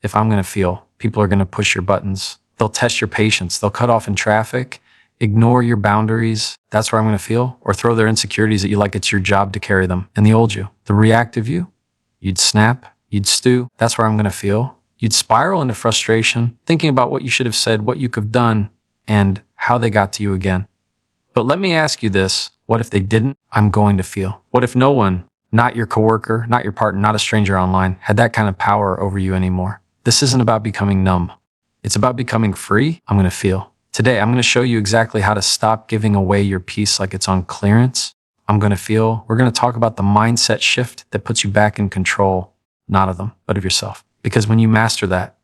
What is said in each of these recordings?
if I'm going to feel. People are going to push your buttons. They'll test your patience. They'll cut off in traffic, ignore your boundaries. That's where I'm going to feel. Or throw their insecurities at you like it's your job to carry them. And the old you, the reactive you, you'd snap, you'd stew. That's where I'm going to feel. You'd spiral into frustration, thinking about what you should have said, what you could have done, and how they got to you again. But let me ask you this. What if they didn't? I'm going to feel. What if no one, not your coworker, not your partner, not a stranger online, had that kind of power over you anymore? This isn't about becoming numb. It's about becoming free. I'm going to feel. Today, I'm going to show you exactly how to stop giving away your peace like it's on clearance. I'm going to feel. We're going to talk about the mindset shift that puts you back in control, not of them, but of yourself. Because when you master that,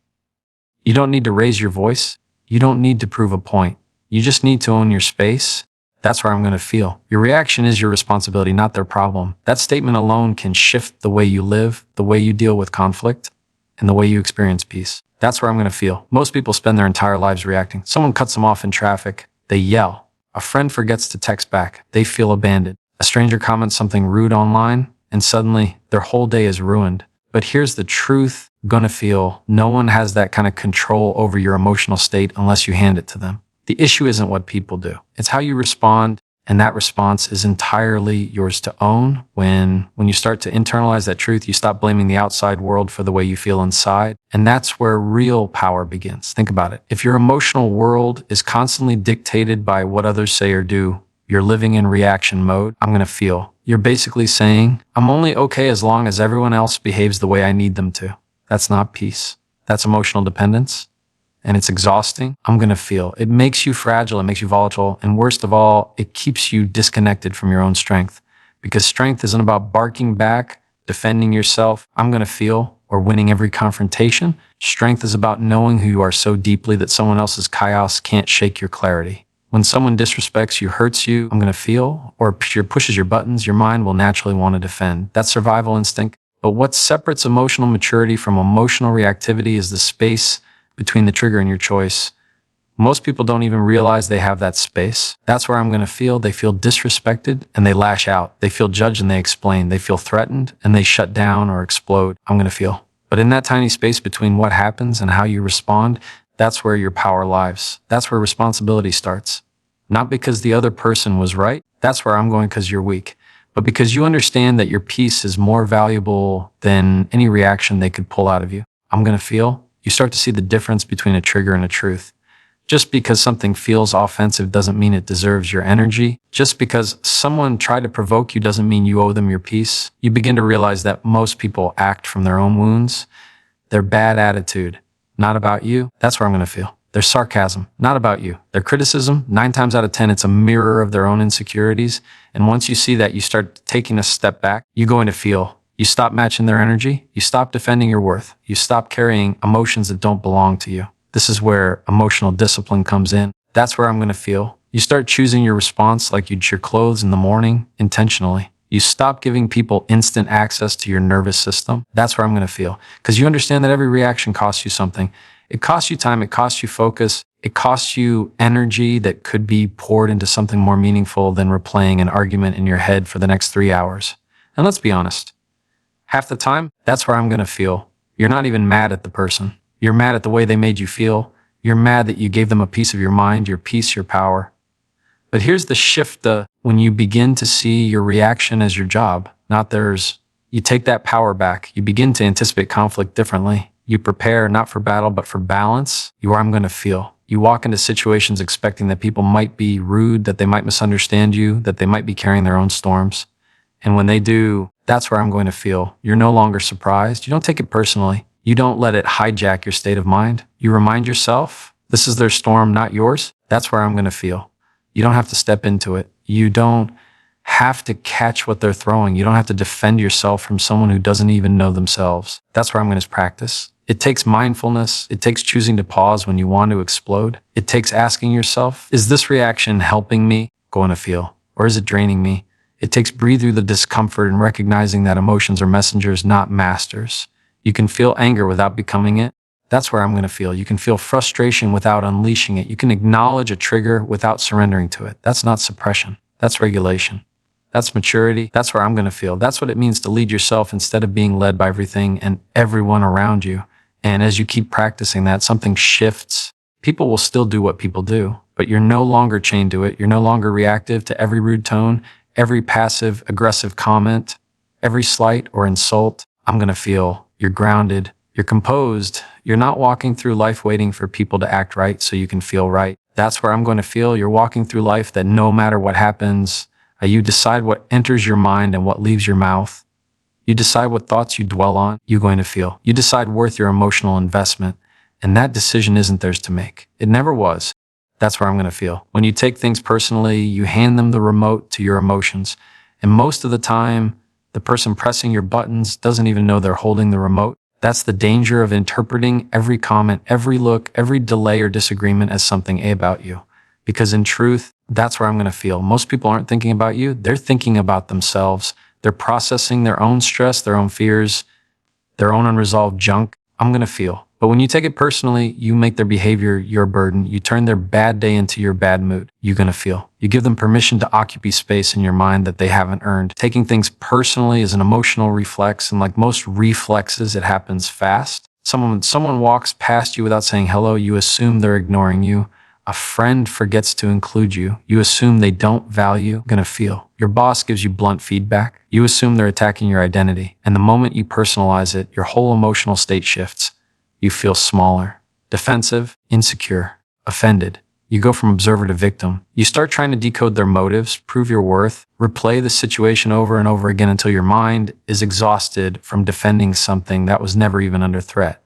you don't need to raise your voice. You don't need to prove a point. You just need to own your space. That's where I'm going to feel. Your reaction is your responsibility, not their problem. That statement alone can shift the way you live, the way you deal with conflict, and the way you experience peace. That's where I'm going to feel. Most people spend their entire lives reacting. Someone cuts them off in traffic. They yell. A friend forgets to text back. They feel abandoned. A stranger comments something rude online, and suddenly their whole day is ruined. But here's the truth. Gonna feel. No one has that kind of control over your emotional state unless you hand it to them. The issue isn't what people do. It's how you respond, and that response is entirely yours to own. When you start to internalize that truth, you stop blaming the outside world for the way you feel inside, and that's where real power begins. Think about it. If your emotional world is constantly dictated by what others say or do, you're living in reaction mode. I'm gonna feel. You're basically saying, I'm only okay as long as everyone else behaves the way I need them to. That's not peace. That's emotional dependence. And it's exhausting. I'm going to feel. It makes you fragile. It makes you volatile. And worst of all, it keeps you disconnected from your own strength. Because strength isn't about barking back, defending yourself, I'm going to feel, or winning every confrontation. Strength is about knowing who you are so deeply that someone else's chaos can't shake your clarity. When someone disrespects you, hurts you, I'm going to feel, or pushes your buttons, your mind will naturally want to defend. That's survival instinct. But what separates emotional maturity from emotional reactivity is the space between the trigger and your choice. Most people don't even realize they have that space. That's where I'm going to feel. They feel disrespected and they lash out. They feel judged and they explain. They feel threatened and they shut down or explode. I'm going to feel. But in that tiny space between what happens and how you respond, that's where your power lies. That's where responsibility starts. Not because the other person was right. That's where I'm going because you're weak. But because you understand that your peace is more valuable than any reaction they could pull out of you. I'm going to feel. You start to see the difference between a trigger and a truth. Just because something feels offensive doesn't mean it deserves your energy. Just because someone tried to provoke you doesn't mean you owe them your peace. You begin to realize that most people act from their own wounds. Their bad attitude, not about you. That's where I'm going to feel. Their sarcasm, not about you. Their criticism, 9 times out of 10, it's a mirror of their own insecurities. And once you see that, you start taking a step back. You go into feel. You stop matching their energy. You stop defending your worth. You stop carrying emotions that don't belong to you. This is where emotional discipline comes in. That's where I'm going to feel. You start choosing your response like you'd your clothes in the morning intentionally. You stop giving people instant access to your nervous system. That's where I'm going to feel. Because you understand that every reaction costs you something. It costs you time, it costs you focus, it costs you energy that could be poured into something more meaningful than replaying an argument in your head for the next 3 hours. And let's be honest, half the time, that's where I'm going to feel. You're not even mad at the person. You're mad at the way they made you feel. You're mad that you gave them a piece of your mind, your peace, your power. But here's the shift when you begin to see your reaction as your job, not theirs. You take that power back. You begin to anticipate conflict differently. You prepare not for battle, but for balance. You are, I'm going to feel. You walk into situations expecting that people might be rude, that they might misunderstand you, that they might be carrying their own storms. And when they do, that's where I'm going to feel. You're no longer surprised. You don't take it personally. You don't let it hijack your state of mind. You remind yourself, this is their storm, not yours. That's where I'm going to feel. You don't have to step into it. You don't have to catch what they're throwing. You don't have to defend yourself from someone who doesn't even know themselves. That's where I'm going to practice. It takes mindfulness. It takes choosing to pause when you want to explode. It takes asking yourself, is this reaction helping me? Going to feel. Or is it draining me? It takes breathing through the discomfort and recognizing that emotions are messengers, not masters. You can feel anger without becoming it. That's where I'm going to feel. You can feel frustration without unleashing it. You can acknowledge a trigger without surrendering to it. That's not suppression. That's regulation. That's maturity. That's where I'm going to feel. That's what it means to lead yourself instead of being led by everything and everyone around you. And as you keep practicing that, something shifts. People will still do what people do, but you're no longer chained to it. You're no longer reactive to every rude tone, every passive aggressive comment, every slight or insult. I'm going to feel you're grounded, you're composed. You're not walking through life waiting for people to act right so you can feel right. That's where I'm going to feel you're walking through life that no matter what happens, you decide what enters your mind and what leaves your mouth. You decide what thoughts you dwell on, you're going to feel. You decide worth your emotional investment, and that decision isn't theirs to make. It never was. That's where I'm going to feel. When you take things personally, you hand them the remote to your emotions, and most of the time, the person pressing your buttons doesn't even know they're holding the remote. That's the danger of interpreting every comment, every look, every delay or disagreement as something about you. Because in truth, that's where I'm going to feel. Most people aren't thinking about you. They're thinking about themselves. They're processing their own stress, their own fears, their own unresolved junk. I'm going to feel. But when you take it personally, you make their behavior your burden. You turn their bad day into your bad mood. You're going to feel. You give them permission to occupy space in your mind that they haven't earned. Taking things personally is an emotional reflex, and like most reflexes, it happens fast. Someone walks past you without saying hello, you assume they're ignoring you. A friend forgets to include you. You assume they don't value. Gonna feel. Your boss gives you blunt feedback. You assume they're attacking your identity. And the moment you personalize it, your whole emotional state shifts. You feel smaller, defensive, insecure, offended. You go from observer to victim. You start trying to decode their motives, prove your worth, replay the situation over and over again until your mind is exhausted from defending something that was never even under threat.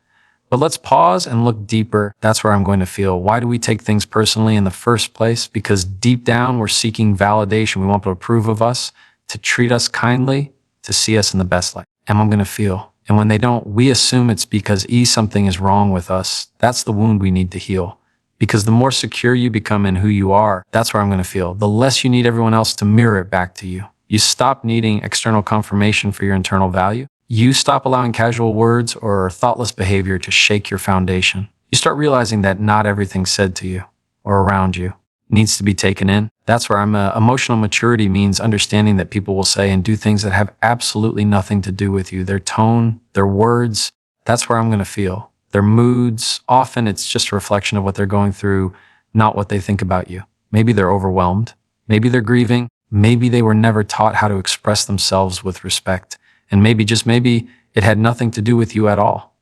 But let's pause and look deeper. That's where I'm going to feel. Why do we take things personally in the first place? Because deep down, we're seeking validation. We want people to approve of us, to treat us kindly, to see us in the best light. And I'm going to feel. And when they don't, we assume it's because something is wrong with us. That's the wound we need to heal. Because the more secure you become in who you are, that's where I'm going to feel. The less you need everyone else to mirror it back to you. You stop needing external confirmation for your internal value. You stop allowing casual words or thoughtless behavior to shake your foundation. You start realizing that not everything said to you or around you needs to be taken in. That's where emotional maturity means understanding that people will say and do things that have absolutely nothing to do with you. Their tone, their words, that's where I'm going to feel. Their moods, often it's just a reflection of what they're going through, not what they think about you. Maybe they're overwhelmed. Maybe they're grieving. Maybe they were never taught how to express themselves with respect. And maybe, just maybe, it had nothing to do with you at all.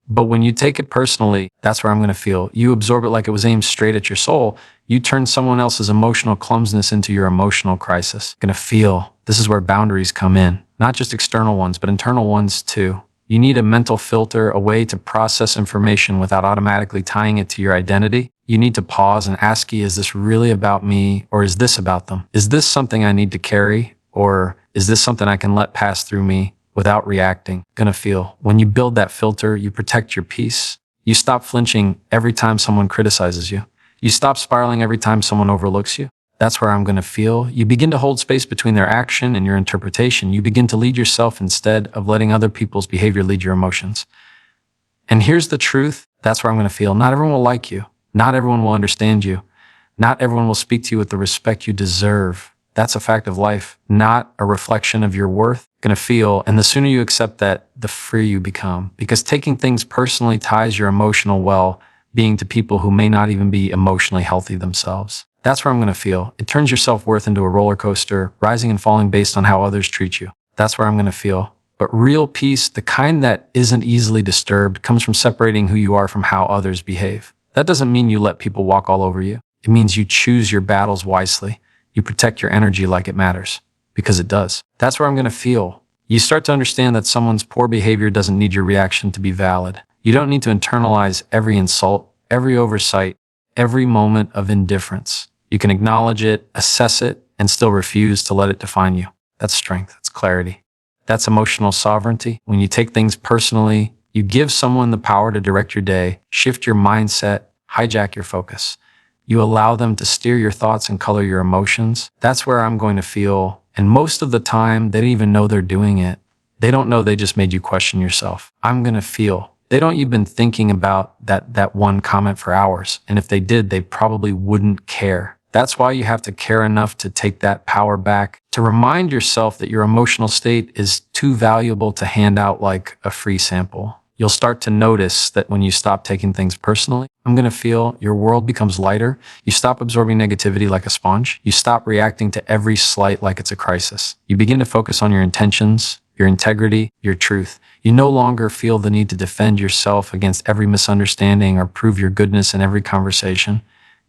But when you take it personally, that's where I'm going to feel. You absorb it like it was aimed straight at your soul. You turn someone else's emotional clumsiness into your emotional crisis. Going to feel. This is where boundaries come in. Not just external ones, but internal ones too. You need a mental filter, a way to process information without automatically tying it to your identity. You need to pause and ask, is this really about me, or is this about them? Is this something I need to carry, or is this something I can let pass through me without reacting? Gonna feel. When you build that filter, you protect your peace. You stop flinching every time someone criticizes you. You stop spiraling every time someone overlooks you. That's where I'm going to feel. You begin to hold space between their action and your interpretation. You begin to lead yourself instead of letting other people's behavior lead your emotions. And here's the truth. That's where I'm going to feel. Not everyone will like you. Not everyone will understand you. Not everyone will speak to you with the respect you deserve. That's a fact of life, not a reflection of your worth. Going to feel. And the sooner you accept that, the freer you become. Because taking things personally ties your emotional well-being to people who may not even be emotionally healthy themselves. That's where I'm going to feel. It turns your self-worth into a roller coaster, rising and falling based on how others treat you. That's where I'm going to feel. But real peace, the kind that isn't easily disturbed, comes from separating who you are from how others behave. That doesn't mean you let people walk all over you. It means you choose your battles wisely. You protect your energy like it matters, because it does. That's where I'm going to feel. You start to understand that someone's poor behavior doesn't need your reaction to be valid. You don't need to internalize every insult, every oversight, every moment of indifference. You can acknowledge it, assess it, and still refuse to let it define you. That's strength. That's clarity. That's emotional sovereignty. When you take things personally, you give someone the power to direct your day, shift your mindset, hijack your focus. You allow them to steer your thoughts and color your emotions. That's where I'm going to feel. And most of the time, they don't even know they're doing it. They don't know they just made you question yourself. I'm going to feel. They don't even thinking about that one comment for hours. And if they did, they probably wouldn't care. That's why you have to care enough to take that power back, to remind yourself that your emotional state is too valuable to hand out like a free sample. You'll start to notice that when you stop taking things personally, I'm going to feel your world becomes lighter. You stop absorbing negativity like a sponge. You stop reacting to every slight like it's a crisis. You begin to focus on your intentions, your integrity, your truth. You no longer feel the need to defend yourself against every misunderstanding or prove your goodness in every conversation.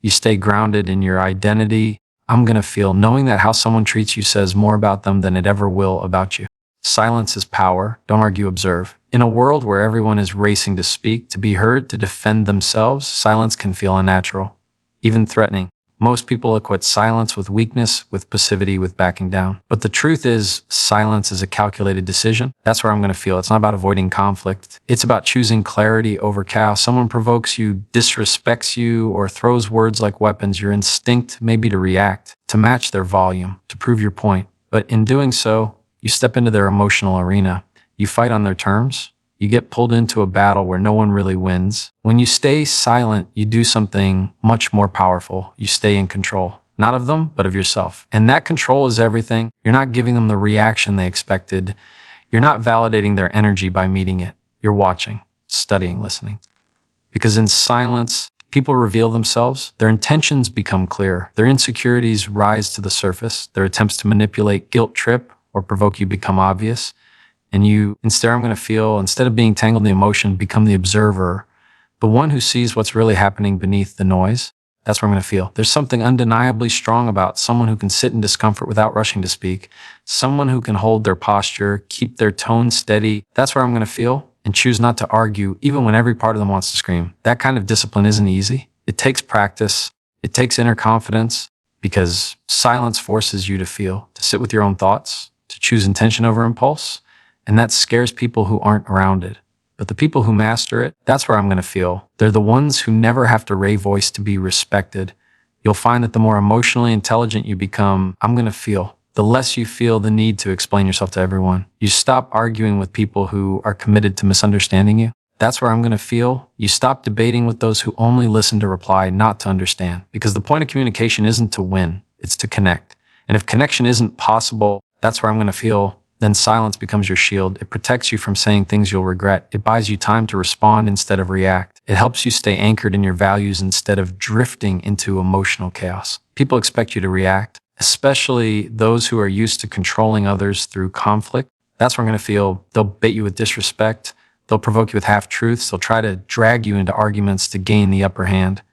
You stay grounded in your identity. I'm going to feel knowing that how someone treats you says more about them than it ever will about you. Silence is power. Don't argue, observe. In a world where everyone is racing to speak, to be heard, to defend themselves, silence can feel unnatural, even threatening. Most people equate silence with weakness, with passivity, with backing down. But the truth is, silence is a calculated decision. That's where I'm going to feel. It's not about avoiding conflict. It's about choosing clarity over chaos. Someone provokes you, disrespects you, or throws words like weapons. Your instinct may be to react, to match their volume, to prove your point. But in doing so, you step into their emotional arena. You fight on their terms. You get pulled into a battle where no one really wins. When you stay silent, you do something much more powerful. You stay in control, not of them, but of yourself. And that control is everything. You're not giving them the reaction they expected. You're not validating their energy by meeting it. You're watching, studying, listening. Because in silence, people reveal themselves. Their intentions become clear. Their insecurities rise to the surface. Their attempts to manipulate, guilt trip, or provoke you become obvious. And you, instead of being tangled in the emotion, become the observer, the one who sees what's really happening beneath the noise. That's where I'm going to feel. There's something undeniably strong about someone who can sit in discomfort without rushing to speak, someone who can hold their posture, keep their tone steady. That's where I'm going to feel and choose not to argue, even when every part of them wants to scream. That kind of discipline isn't easy. It takes practice. It takes inner confidence, because silence forces you to feel, to sit with your own thoughts, to choose intention over impulse. And that scares people who aren't around it. But the people who master it, that's where I'm going to feel. They're the ones who never have to raise voice to be respected. You'll find that the more emotionally intelligent you become, I'm going to feel, the less you feel the need to explain yourself to everyone. You stop arguing with people who are committed to misunderstanding you. That's where I'm going to feel. You stop debating with those who only listen to reply, not to understand. Because the point of communication isn't to win, it's to connect. And if connection isn't possible, that's where I'm going to feel. Then silence becomes your shield. It protects you from saying things you'll regret. It buys you time to respond instead of react. It helps you stay anchored in your values instead of drifting into emotional chaos. People expect you to react, especially those who are used to controlling others through conflict. That's where I'm going to feel. They'll bait you with disrespect. They'll provoke you with half-truths. They'll try to drag you into arguments to gain the upper hand.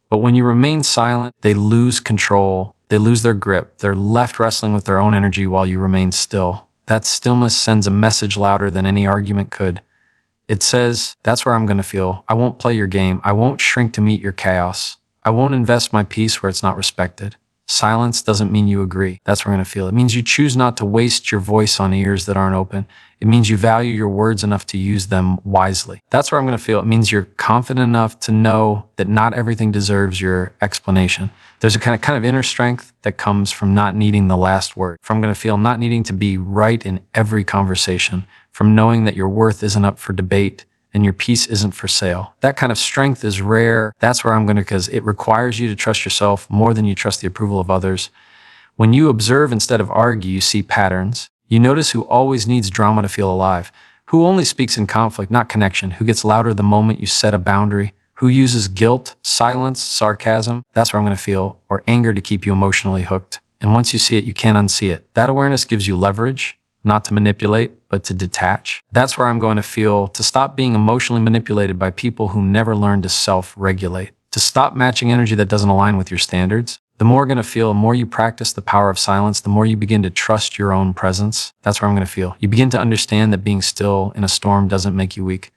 But when you remain silent, they lose control. They lose their grip. They're left wrestling with their own energy while you remain still. That stillness sends a message louder than any argument could. It says, that's where I'm going to feel. I won't play your game. I won't shrink to meet your chaos. I won't invest my peace where it's not respected. Silence doesn't mean you agree. That's where I'm going to feel. It means you choose not to waste your voice on ears that aren't open. It means you value your words enough to use them wisely. That's where I'm going to feel. It means you're confident enough to know that not everything deserves your explanation. There's a kind of inner strength that comes from not needing the last word, from going to feel not needing to be right in every conversation, from knowing that your worth isn't up for debate and your peace isn't for sale. That kind of strength is rare. That's where I'm going to, because it requires you to trust yourself more than you trust the approval of others. When you observe instead of argue, you see patterns. You notice who always needs drama to feel alive, who only speaks in conflict, not connection, who gets louder the moment you set a boundary, who uses guilt, silence, sarcasm. That's where I'm going to feel, or anger to keep you emotionally hooked. And once you see it, you can't unsee it. That awareness gives you leverage, not to manipulate, but to detach. That's where I'm going to feel, to stop being emotionally manipulated by people who never learn to self-regulate, to stop matching energy that doesn't align with your standards. The more I'm going to feel, the more you practice the power of silence, the more you begin to trust your own presence. That's where I'm going to feel. You begin to understand that being still in a storm doesn't make you weak.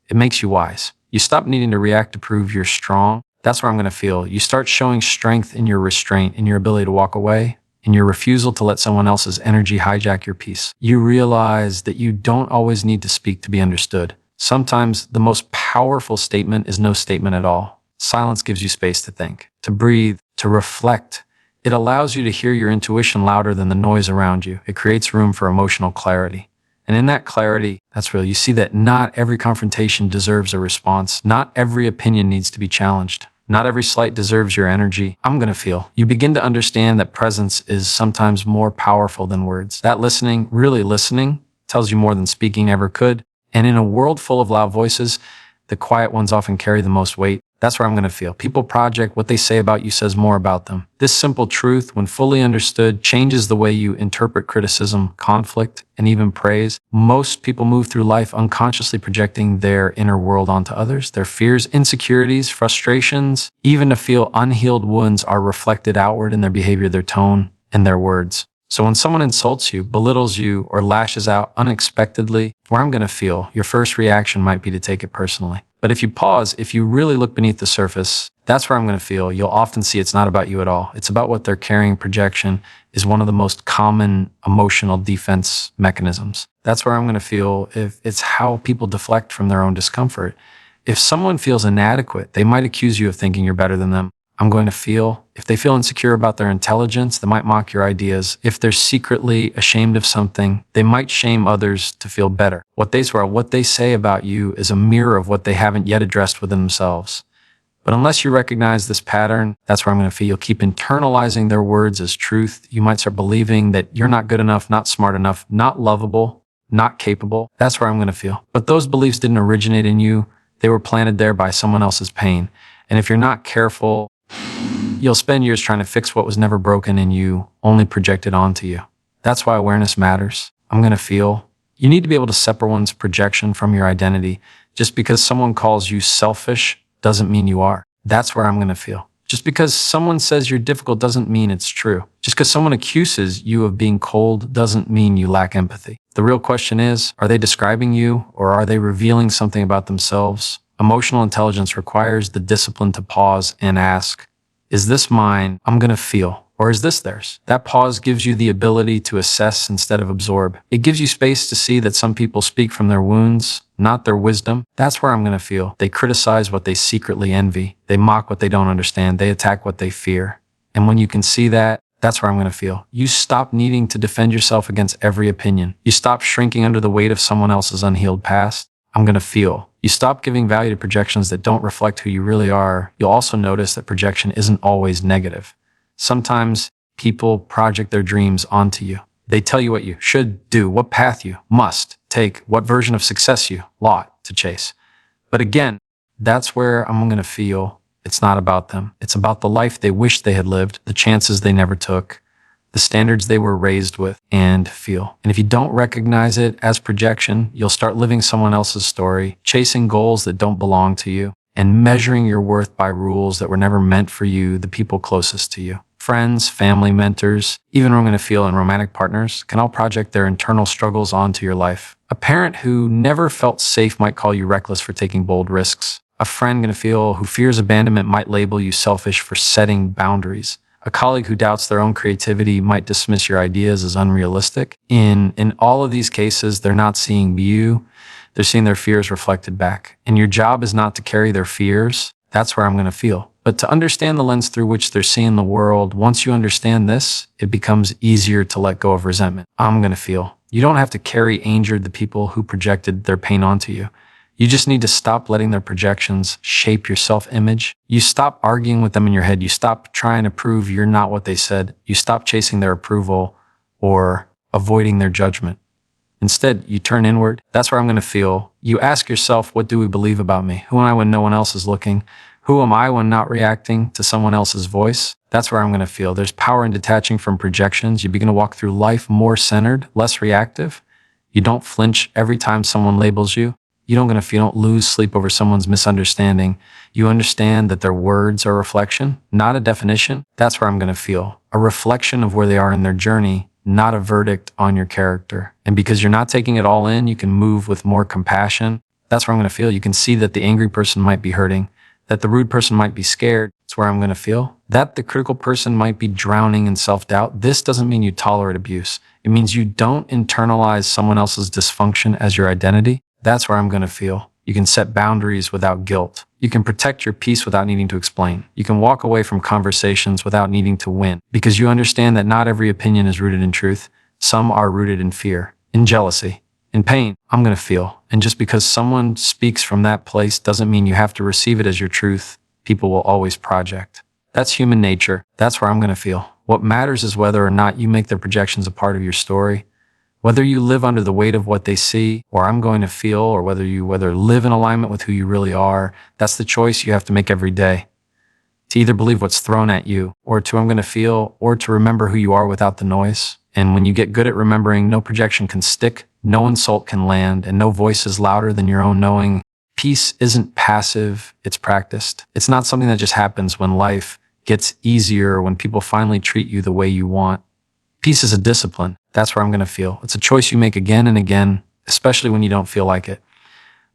It makes you wise. You stop needing to react to prove you're strong. That's where I'm going to feel. You start showing strength in your restraint, in your ability to walk away, in your refusal to let someone else's energy hijack your peace. You realize that you don't always need to speak to be understood. Sometimes the most powerful statement is no statement at all. Silence gives you space to think, to breathe, to reflect. It allows you to hear your intuition louder than the noise around you. It creates room for emotional clarity. And in that clarity, that's real. You see that not every confrontation deserves a response. Not every opinion needs to be challenged. Not every slight deserves your energy. I'm going to feel. You begin to understand that presence is sometimes more powerful than words. That listening, really listening, tells you more than speaking ever could. And in a world full of loud voices, the quiet ones often carry the most weight. That's where I'm going to feel. People project. What they say about you says more about them. This simple truth, when fully understood, changes the way you interpret criticism, conflict, and even praise. Most people move through life unconsciously projecting their inner world onto others. Their fears, insecurities, frustrations, even to feel unhealed wounds are reflected outward in their behavior, their tone, and their words. So when someone insults you, belittles you, or lashes out unexpectedly, where I'm going to feel, your first reaction might be to take it personally. But if you pause, if you really look beneath the surface, that's where I'm going to feel. You'll often see it's not about you at all. It's about what they're carrying. Projection is one of the most common emotional defense mechanisms. That's where I'm going to feel. If it's how people deflect from their own discomfort. If someone feels inadequate, they might accuse you of thinking you're better than them. I'm going to feel. If they feel insecure about their intelligence, they might mock your ideas. If they're secretly ashamed of something, they might shame others to feel better. What they say about you is a mirror of what they haven't yet addressed within themselves. But unless you recognize this pattern, that's where I'm going to feel. You'll keep internalizing their words as truth. You might start believing that you're not good enough, not smart enough, not lovable, not capable. That's where I'm going to feel. But those beliefs didn't originate in you. They were planted there by someone else's pain. And if you're not careful, you'll spend years trying to fix what was never broken in you, only projected onto you. That's why awareness matters. I'm going to feel. You need to be able to separate one's projection from your identity. Just because someone calls you selfish doesn't mean you are. That's where I'm going to feel. Just because someone says you're difficult doesn't mean it's true. Just because someone accuses you of being cold doesn't mean you lack empathy. The real question is, are they describing you or are they revealing something about themselves? Emotional intelligence requires the discipline to pause and ask, is this mine? I'm going to feel. Or is this theirs? That pause gives you the ability to assess instead of absorb. It gives you space to see that some people speak from their wounds, not their wisdom. That's where I'm going to feel. They criticize what they secretly envy. They mock what they don't understand. They attack what they fear. And when you can see that, that's where I'm going to feel. You stop needing to defend yourself against every opinion. You stop shrinking under the weight of someone else's unhealed past. I'm going to feel. You stop giving value to projections that don't reflect who you really are. You'll also notice that projection isn't always negative. Sometimes people project their dreams onto you. They tell you what you should do, what path you must take, what version of success you ought to chase. But again, that's where I'm going to feel it's not about them. It's about the life they wish they had lived, the chances they never took, the standards they were raised with, and feel. And if you don't recognize it as projection, you'll start living someone else's story, chasing goals that don't belong to you, and measuring your worth by rules that were never meant for you, the people closest to you. Friends, family, mentors, even I'm going to feel and romantic partners can all project their internal struggles onto your life. A parent who never felt safe might call you reckless for taking bold risks. A friend going to feel who fears abandonment might label you selfish for setting boundaries. A colleague who doubts their own creativity might dismiss your ideas as unrealistic. In all of these cases, they're not seeing you. They're seeing their fears reflected back. And your job is not to carry their fears. That's where I'm going to feel. But to understand the lens through which they're seeing the world, once you understand this, it becomes easier to let go of resentment. I'm going to feel. You don't have to carry anger the people who projected their pain onto you. You just need to stop letting their projections shape your self-image. You stop arguing with them in your head. You stop trying to prove you're not what they said. You stop chasing their approval or avoiding their judgment. Instead, you turn inward. That's where I'm going to feel. You ask yourself, what do we believe about me? Who am I when no one else is looking? Who am I when not reacting to someone else's voice? That's where I'm going to feel. There's power in detaching from projections. You begin to walk through life more centered, less reactive. You don't flinch every time someone labels you. You don't lose sleep over someone's misunderstanding. You understand that their words are a reflection, not a definition. That's where I'm going to feel. A reflection of where they are in their journey, not a verdict on your character. And because you're not taking it all in, you can move with more compassion. That's where I'm going to feel. You can see that the angry person might be hurting, that the rude person might be scared. That's where I'm going to feel. That the critical person might be drowning in self-doubt. This doesn't mean you tolerate abuse. It means you don't internalize someone else's dysfunction as your identity. That's where I'm going to feel. You can set boundaries without guilt. You can protect your peace without needing to explain. You can walk away from conversations without needing to win, because you understand that not every opinion is rooted in truth. Some are rooted in fear, in jealousy, in pain. I'm going to feel. And just because someone speaks from that place doesn't mean you have to receive it as your truth. People will always project. That's human nature. That's where I'm going to feel. What matters is whether or not you make their projections a part of your story. Whether you live under the weight of what they see or I'm going to feel, or whether live in alignment with who you really are, that's the choice you have to make every day. To either believe what's thrown at you, or to I'm going to feel, or to remember who you are without the noise. And when you get good at remembering, no projection can stick, no insult can land, and no voice is louder than your own knowing. Peace isn't passive, it's practiced. It's not something that just happens when life gets easier, when people finally treat you the way you want. Peace is a discipline. That's where I'm going to feel. It's a choice you make again and again, especially when you don't feel like it.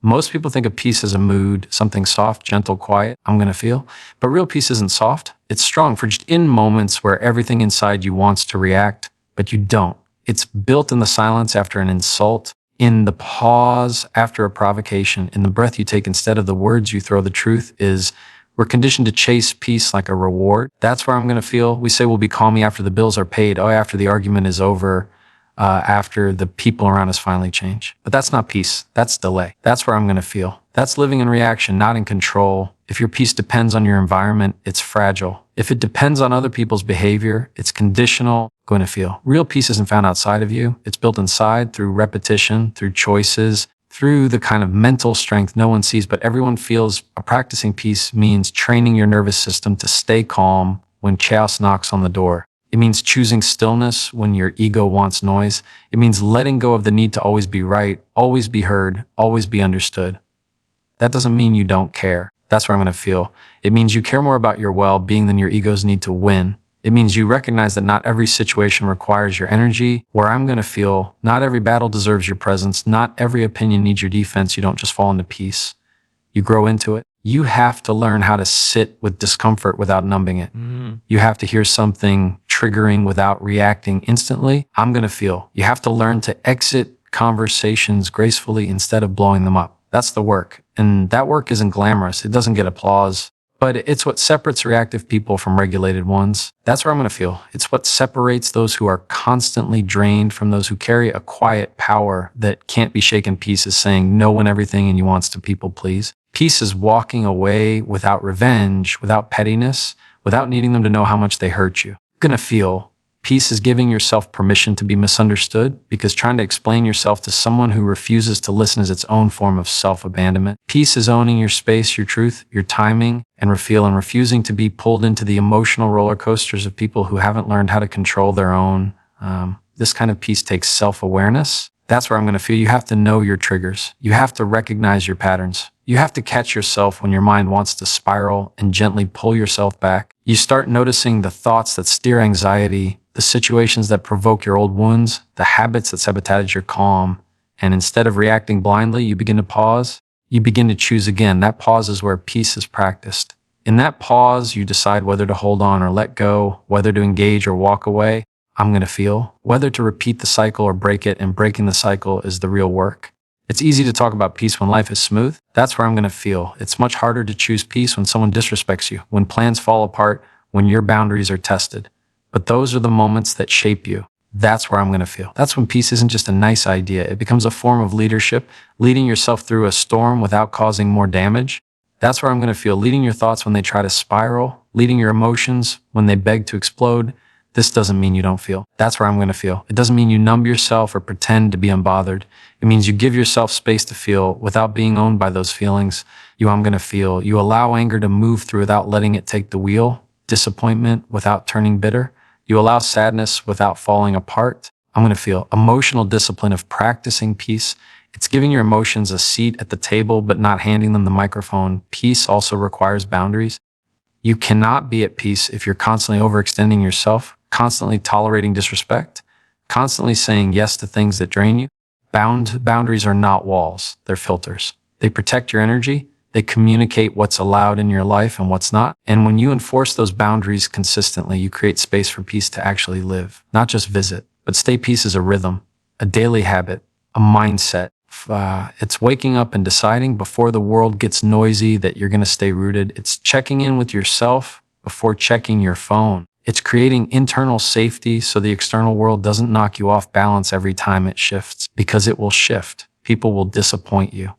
Most people think of peace as a mood, something soft, gentle, quiet, I'm going to feel. But real peace isn't soft. It's strong for just in moments where everything inside you wants to react, but you don't. It's built in the silence after an insult, in the pause after a provocation, in the breath you take instead of the words you throw. The truth is, we're conditioned to chase peace like a reward. That's where I'm going to feel. We say we'll be calm after the bills are paid, after the argument is over, after the people around us finally change. But that's not peace. That's delay. That's where I'm going to feel. That's living in reaction, not in control. If your peace depends on your environment, it's fragile. If it depends on other people's behavior, it's conditional. Going to feel. Real peace isn't found outside of you. It's built inside through repetition, through choices, through the kind of mental strength no one sees, but everyone feels. Practicing peace means training your nervous system to stay calm when chaos knocks on the door. It means choosing stillness when your ego wants noise. It means letting go of the need to always be right, always be heard, always be understood. That doesn't mean you don't care. That's where I'm going to feel. It means you care more about your well-being than your ego's need to win. It means you recognize that not every situation requires your energy. Where I'm going to feel, not every battle deserves your presence. Not every opinion needs your defense. You don't just fall into peace. You grow into it. You have to learn how to sit with discomfort without numbing it. You have to hear something triggering without reacting instantly. I'm going to feel. You have to learn to exit conversations gracefully instead of blowing them up. That's the work. And that work isn't glamorous. It doesn't get applause. But it's what separates reactive people from regulated ones. That's where I'm going to feel. It's what separates those who are constantly drained from those who carry a quiet power that can't be shaken. Peace is saying no when everything in you wants to people please. Peace is walking away without revenge, without pettiness, without needing them to know how much they hurt you. You're going to feel. Peace is giving yourself permission to be misunderstood, because trying to explain yourself to someone who refuses to listen is its own form of self-abandonment. Peace is owning your space, your truth, your timing, and refusing to be pulled into the emotional roller coasters of people who haven't learned how to control their own. This kind of peace takes self-awareness. That's where I'm going to feel. You have to know your triggers. You have to recognize your patterns. You have to catch yourself when your mind wants to spiral and gently pull yourself back. You start noticing the thoughts that steer anxiety, the situations that provoke your old wounds, the habits that sabotage your calm. And instead of reacting blindly, you begin to pause. You begin to choose again. That pause is where peace is practiced. In that pause, you decide whether to hold on or let go, whether to engage or walk away. I'm going to feel. Whether to repeat the cycle or break it, and breaking the cycle is the real work. It's easy to talk about peace when life is smooth. That's where I'm going to feel. It's much harder to choose peace when someone disrespects you, when plans fall apart, when your boundaries are tested. But those are the moments that shape you. That's where I'm going to feel. That's when peace isn't just a nice idea. It becomes a form of leadership, leading yourself through a storm without causing more damage. That's where I'm going to feel. Leading your thoughts when they try to spiral, leading your emotions when they beg to explode. This doesn't mean you don't feel. That's where I'm going to feel. It doesn't mean you numb yourself or pretend to be unbothered. It means you give yourself space to feel without being owned by those feelings. I'm going to feel. You allow anger to move through without letting it take the wheel, disappointment without turning bitter. You allow sadness without falling apart. I'm going to feel. Emotional discipline of practicing peace. It's giving your emotions a seat at the table, but not handing them the microphone. Peace also requires boundaries. You cannot be at peace if you're constantly overextending yourself, constantly tolerating disrespect, constantly saying yes to things that drain you. Boundaries are not walls, they're filters. They protect your energy, they communicate what's allowed in your life and what's not. And when you enforce those boundaries consistently, you create space for peace to actually live, not just visit. But stay peace is a rhythm, a daily habit, a mindset. It's waking up and deciding before the world gets noisy that you're going to stay rooted. It's checking in with yourself before checking your phone. It's creating internal safety so the external world doesn't knock you off balance every time it shifts, because it will shift. People will disappoint you.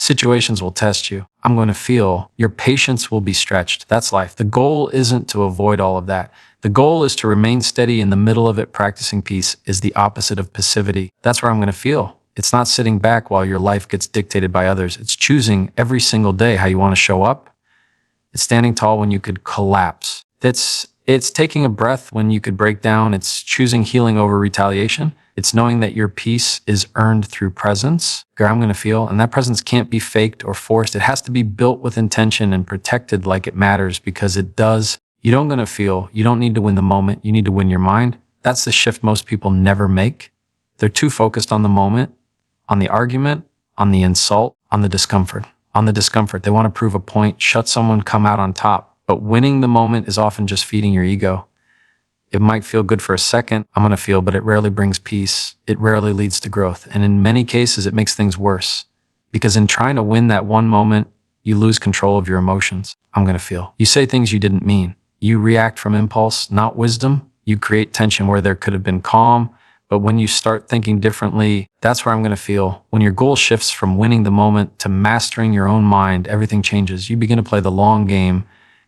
Situations will test you. I'm going to feel. Your patience will be stretched. That's life. The goal isn't to avoid all of that. The goal is to remain steady in the middle of it. Practicing peace is the opposite of passivity. That's where I'm going to feel. It's not sitting back while your life gets dictated by others. It's choosing every single day how you want to show up. It's standing tall when you could collapse. It's taking a breath when you could break down. It's choosing healing over retaliation. It's knowing that your peace is earned through presence. I'm going to feel, and that presence can't be faked or forced. It has to be built with intention and protected like it matters, because it does. You don't going to feel. You don't need to win the moment. You need to win your mind. That's the shift most people never make. They're too focused on the moment, on the argument, on the insult, on the discomfort. On the discomfort, they want to prove a point, shut someone, come out on top. But winning the moment is often just feeding your ego. It might feel good for a second, I'm going to feel, but it rarely brings peace. It rarely leads to growth. And in many cases, it makes things worse. Because in trying to win that one moment, you lose control of your emotions. I'm going to feel. You say things you didn't mean. You react from impulse, not wisdom. You create tension where there could have been calm. But when you start thinking differently, that's where I'm going to feel. When your goal shifts from winning the moment to mastering your own mind, everything changes. You begin to play the long game.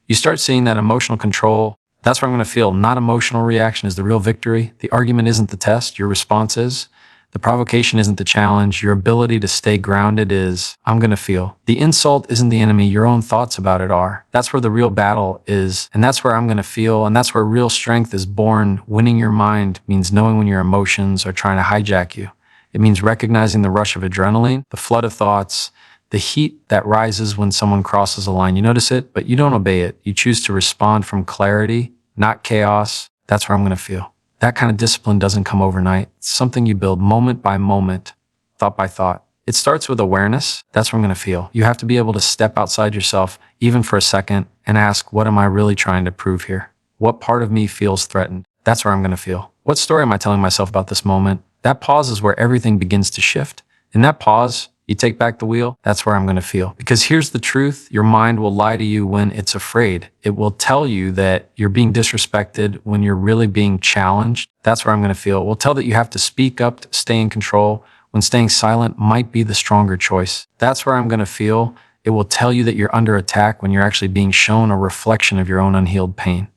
You start seeing that emotional control. That's where I'm going to feel. Not emotional reaction is the real victory. The argument isn't the test. Your response is. The provocation isn't the challenge. Your ability to stay grounded is. I'm going to feel. The insult isn't the enemy. Your own thoughts about it are. That's where the real battle is. And that's where I'm going to feel. And that's where real strength is born. Winning your mind means knowing when your emotions are trying to hijack you. It means recognizing the rush of adrenaline, the flood of thoughts, the heat that rises when someone crosses a line. You notice it, but you don't obey it. You choose to respond from clarity, not chaos. That's where I'm going to feel. That kind of discipline doesn't come overnight. It's something you build moment by moment, thought by thought. It starts with awareness. That's where I'm going to feel. You have to be able to step outside yourself, even for a second, and ask, what am I really trying to prove here? What part of me feels threatened? That's where I'm going to feel. What story am I telling myself about this moment? That pause is where everything begins to shift. In that pause, you take back the wheel. That's where I'm going to feel. Because here's the truth. Your mind will lie to you when it's afraid. It will tell you that you're being disrespected when you're really being challenged. That's where I'm going to feel. It will tell that you have to speak up to stay in control when staying silent might be the stronger choice. That's where I'm going to feel. It will tell you that you're under attack when you're actually being shown a reflection of your own unhealed pain.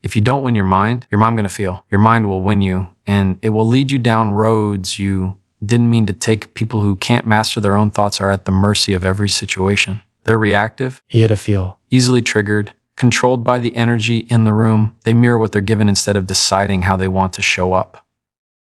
If you don't win your mind going to feel. Your mind will win you, and it will lead you down roads you didn't mean to take. People who can't master their own thoughts are at the mercy of every situation. They're reactive, yet to feel, easily triggered, controlled by the energy in the room. They mirror what they're given instead of deciding how they want to show up.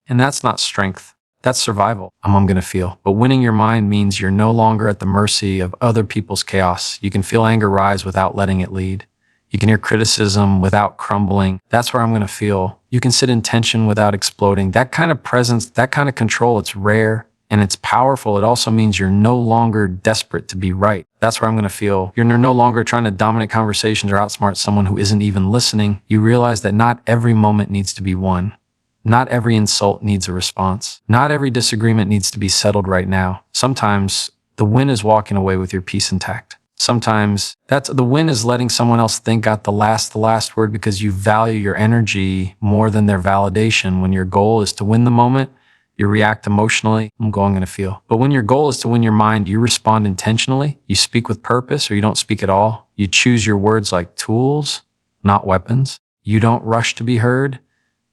And that's not strength. That's survival. I'm going to feel. But winning your mind means you're no longer at the mercy of other people's chaos. You can feel anger rise without letting it lead. You can hear criticism without crumbling. That's where I'm going to feel. You can sit in tension without exploding. That kind of presence, that kind of control, it's rare and it's powerful. It also means you're no longer desperate to be right. That's where I'm going to feel. You're no longer trying to dominate conversations or outsmart someone who isn't even listening. You realize that not every moment needs to be won. Not every insult needs a response. Not every disagreement needs to be settled right now. Sometimes the win is walking away with your peace intact. Sometimes the win is letting someone else think got the last word because you value your energy more than their validation. When your goal is to win the moment, you react emotionally. I'm going to feel. But when your goal is to win your mind, you respond intentionally. You speak with purpose or you don't speak at all. You choose your words like tools, not weapons. You don't rush to be heard.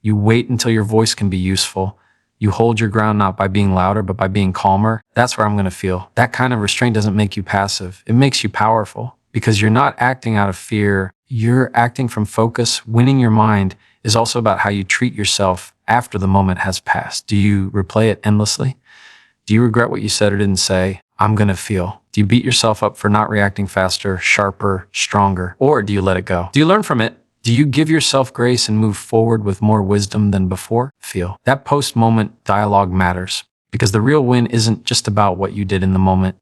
You wait until your voice can be useful. You hold your ground not by being louder, but by being calmer. That's where I'm going to feel. That kind of restraint doesn't make you passive. It makes you powerful because you're not acting out of fear. You're acting from focus. Winning your mind is also about how you treat yourself after the moment has passed. Do you replay it endlessly? Do you regret what you said or didn't say? I'm going to feel. Do you beat yourself up for not reacting faster, sharper, stronger? Or do you let it go? Do you learn from it? Do you give yourself grace and move forward with more wisdom than before? Feel. That post-moment dialogue matters because the real win isn't just about what you did in the moment.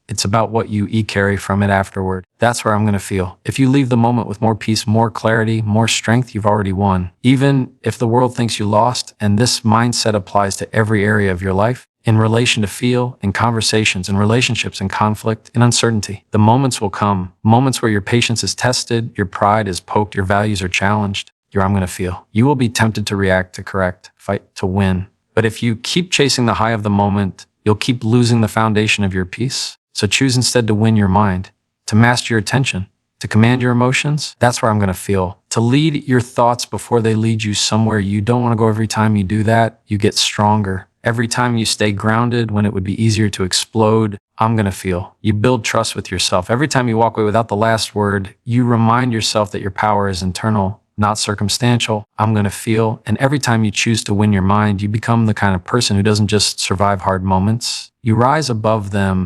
It's about what you carry from it afterward. That's where I'm going to feel. If you leave the moment with more peace, more clarity, more strength, you've already won. Even if the world thinks you lost, and this mindset applies to every area of your life, in relation to feel, in conversations, in relationships, in conflict, in uncertainty. The moments will come, moments where your patience is tested, your pride is poked, your values are challenged. I'm going to feel. You will be tempted to react, to correct, fight, to win. But if you keep chasing the high of the moment, you'll keep losing the foundation of your peace. So choose instead to win your mind, to master your attention, to command your emotions. That's where I'm going to feel. To lead your thoughts before they lead you somewhere you don't want to go. Every time you do that, you get stronger. Every time you stay grounded when it would be easier to explode, I'm going to feel. You build trust with yourself. Every time you walk away without the last word, you remind yourself that your power is internal, not circumstantial. I'm going to feel. And every time you choose to win your mind, you become the kind of person who doesn't just survive hard moments. You rise above them.